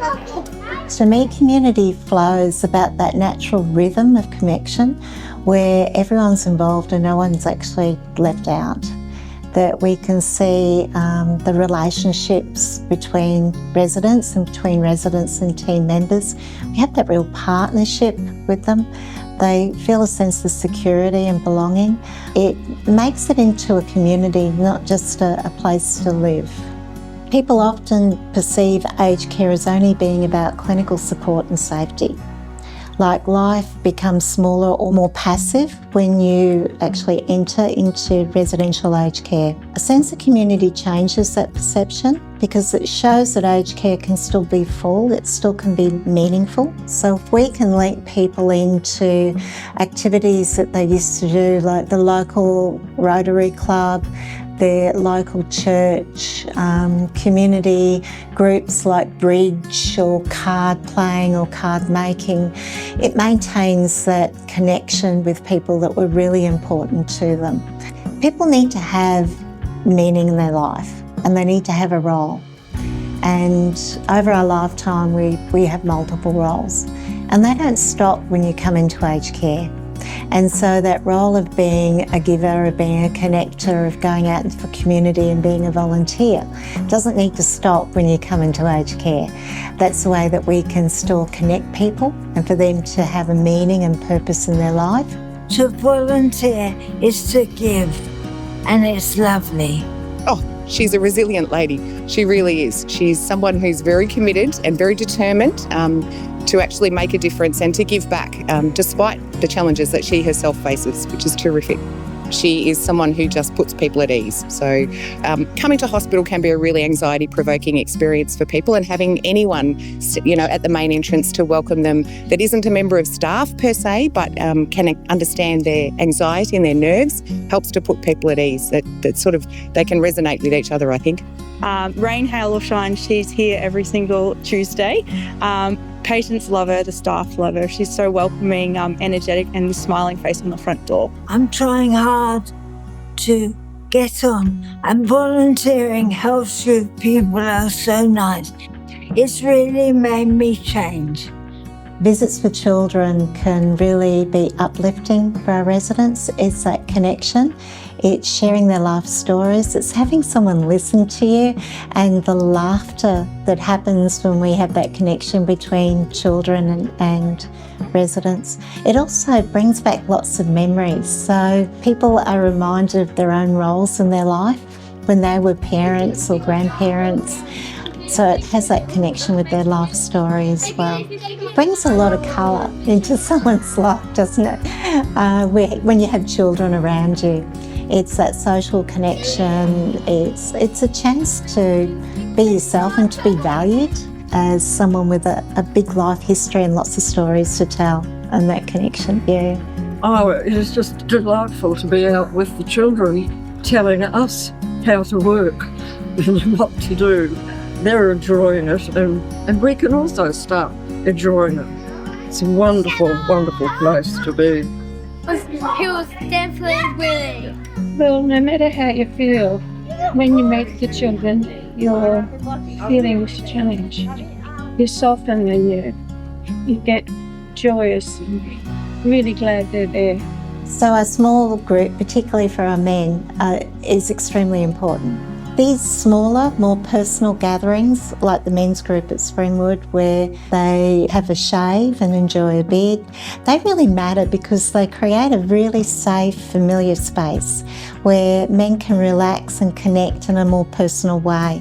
To me, community flow is about that natural rhythm of connection where everyone's involved and no one's actually left out. That we can see the relationships between residents and between residents and team members. We have that real partnership with them. They feel a sense of security and belonging. It makes it into a community, not just a place to live. People often perceive aged care as only being about clinical support and safety. Like life becomes smaller or more passive when you actually enter into residential aged care. A sense of community changes that perception because it shows that aged care can still be full, it still can be meaningful. So if we can link people into activities that they used to do, like the local Rotary Club, their local church, community groups like bridge or card playing or card making, it maintains that connection with people that were really important to them. People need to have meaning in their life and they need to have a role. And over our lifetime, we have multiple roles. And they don't stop when you come into aged care. And so that role of being a giver, of being a connector, of going out into the community and being a volunteer doesn't need to stop when you come into aged care. That's the way that we can still connect people and for them to have a meaning and purpose in their life. To volunteer is to give, and it's lovely. Oh, she's a resilient lady. She really is. She's someone who's very committed and very determined to actually make a difference and to give back, despite the challenges that she herself faces, which is terrific. She is someone who just puts people at ease. So coming to hospital can be a really anxiety-provoking experience for people, and having anyone, at the main entrance to welcome them that isn't a member of staff per se, but can understand their anxiety and their nerves, helps to put people at ease. That sort of, they can resonate with each other, I think. Rain, hail or shine, she's here every single Tuesday. Patients love her, the staff love her. She's so welcoming, energetic, and the smiling face on the front door. I'm trying hard to get on, and volunteering helps you. People are so nice. It's really made me change. Visits for children can really be uplifting for our residents. It's that connection. It's sharing their life stories. It's having someone listen to you, and the laughter that happens when we have that connection between children and residents. It also brings back lots of memories. So people are reminded of their own roles in their life when they were parents or grandparents. So it has that connection with their life story as well. It brings a lot of colour into someone's life, doesn't it? When you have children around you. It's that social connection. It's a chance to be yourself and to be valued as someone with a big life history and lots of stories to tell, and that connection, yeah. Oh, it is just delightful to be out with the children telling us how to work and what to do. They're enjoying it, and we can also start enjoying it. It's a wonderful, wonderful place to be. He was definitely willing. Well, no matter how you feel, when you meet the children, your feelings change. You soften and you get joyous and really glad they're there. So a small group, particularly for our men, is extremely important. These smaller, more personal gatherings, like the men's group at Springwood, where they have a shave and enjoy a beer, they really matter because they create a really safe, familiar space where men can relax and connect in a more personal way.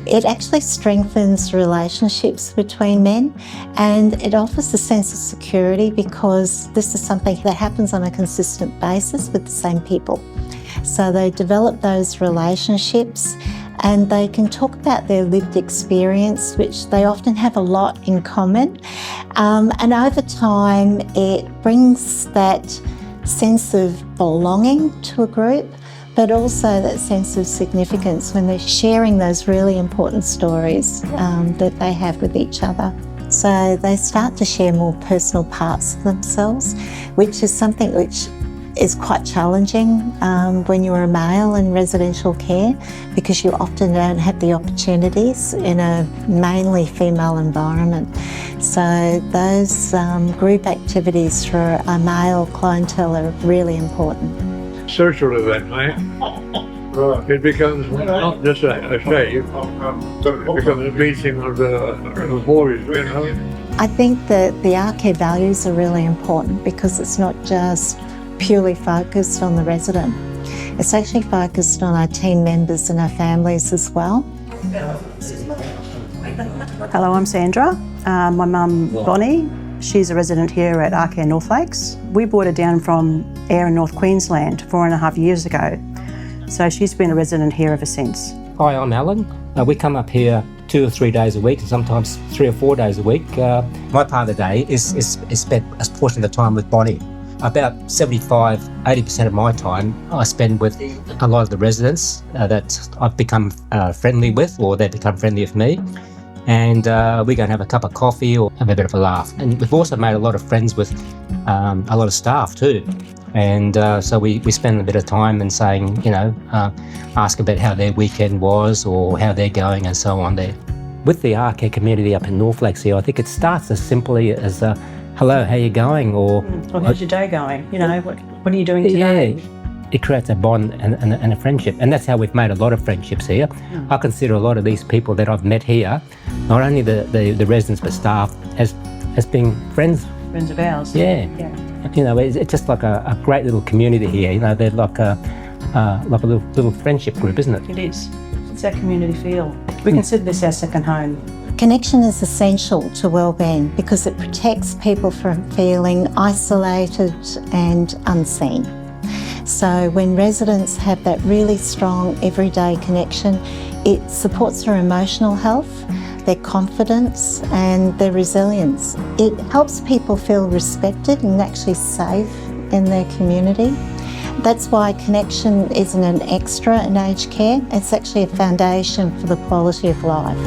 It actually strengthens relationships between men, and it offers a sense of security because this is something that happens on a consistent basis with the same people. So they develop those relationships and they can talk about their lived experience, which they often have a lot in common. And over time, it brings that sense of belonging to a group, but also that sense of significance when they're sharing those really important stories that they have with each other. So they start to share more personal parts of themselves, which is something which is quite challenging when you're a male in residential care, because you often don't have the opportunities in a mainly female environment. So those group activities for a male clientele are really important. Social event, mate. It becomes not just a shave, it becomes a meeting of the boys, you know. I think that the Arcare values are really important because it's not just purely focused on the resident. It's actually focused on our team members and our families as well. Hello, I'm Sandra. My mum, Bonnie, she's a resident here at Arcare North Lakes. We brought her down from Ayr in North Queensland 4.5 years ago. So she's been a resident here ever since. Hi, I'm Alan. We come up here 2 or 3 days a week, and sometimes 3 or 4 days a week. My part of the day is spent a portion of the time with Bonnie. About 75-80% of my time I spend with a lot of the residents that I've become friendly with, or they become friendly with me. And we go and have a cup of coffee or have a bit of a laugh. And we've also made a lot of friends with a lot of staff too. And so we spend a bit of time and saying, you know, ask about how their weekend was or how they're going and so on there. With the Arcare community up in North Lakes here, I think it starts as simply as hello, how you going? Or how's your day going? You know, what are you doing today? Yeah, it creates a bond and a friendship. And that's how we've made a lot of friendships here. I consider a lot of these people that I've met here, not only the residents but staff, as being friends. Friends of ours. Yeah. You know, it's just like a great little community here. You know, they're like a little friendship group, isn't it? It is. It's our community feel. We consider this our second home. Connection is essential to wellbeing because it protects people from feeling isolated and unseen. So when residents have that really strong everyday connection, it supports their emotional health, their confidence and their resilience. It helps people feel respected and actually safe in their community. That's why connection isn't an extra in aged care, it's actually a foundation for the quality of life.